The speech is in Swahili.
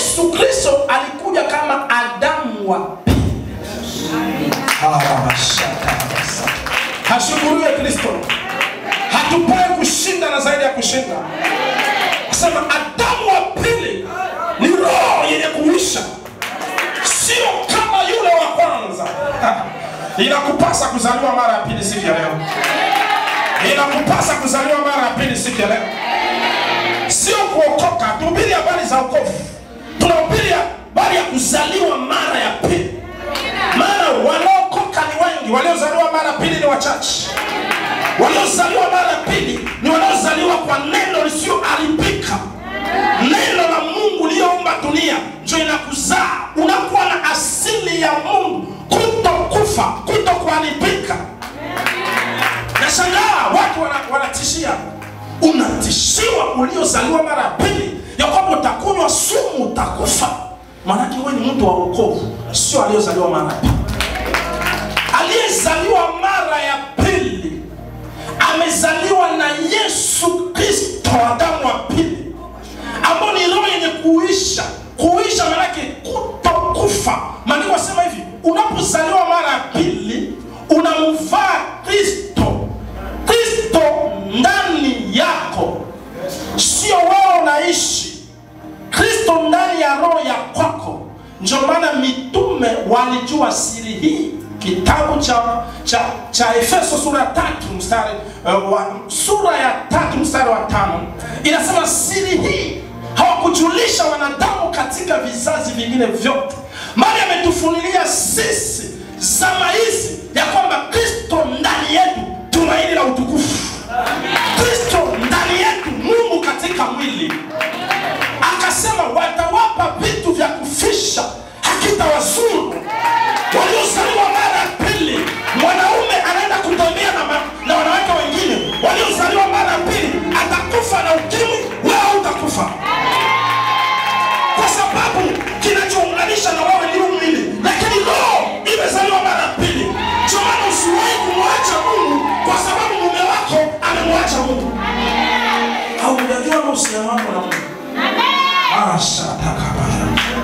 Yesu Kristo alikuja kama Adamu wa pili. Hashukuriwe Kristo. Hatupai kushinda na zaidi ya kushinda. Sema Adamu wa pili ni roho yenye kuisha, sio kama yule wa kwanza. Inakupasa kuzaliwa mara ya pili siku ya leo. Inakupasa kuzaliwa mara ya pili siku ya leo. Sio kuokoka, tuhubiri habari za wokovu. Tunahubiri habari ya kuzaliwa mara ya pili. Maana wanaokoka ni wengi, waliozaliwa mara ya pili ni wachache. Waliozaliwa mara ya pili ni wanaozaliwa kwa neno lisioharibika. Neno la Mungu liyoumba dunia ndio inakuzaa. Unakuwa na asili ya Mungu, kutokufa, kutokuharibika. Nashangaa watu wanatishia. Unatishiwa uliozaliwa mara ya pili ya kwamba utakunywa sumu utakufa. Maana wewe ni mtu wa wokovu, sio aliyezaliwa mara ya pili. Aliyezaliwa mara ya pili amezaliwa na Yesu Kristo, Adamu wa pili, ambao ni roho yenye kuisha. Kuisha maana yake kutokufa. Maana wasema hivi, unapozaliwa mara ya pili unamvaa Kristo. Kristo ndani yako, sio wewe unaishi. Kristo ndani ya roho ya kwako. Ndio maana mitume walijua siri hii. Kitabu cha Efeso sura ya 3 mstari wa 5 inasema siri hii hawakujulisha wanadamu katika vizazi vingine vyote, bali ametufunulia sisi zama hizi ya kwamba Kristo ndani yetu tumaini la utukufu. Kristo ndani yetu, Mungu katika mwili. Akasema watawapa vitu vya kufisha, hakitawazuru. Waliozaliwa mara ya pili, mwanaume anaenda kutembea na wanawake wengine. Waliozaliwa mara ya pili atakufa na ukimwi, wewe utakufa. Kwa sababu kinachounganisha na wewe ni mwili, lakini roho imezaliwa mara ya pili. Ndio maana usiwahi kumwacha Mungu kwa sababu mume wako amemwacha Mungu. Au unajua uhusiano wako na Mungu. Amen.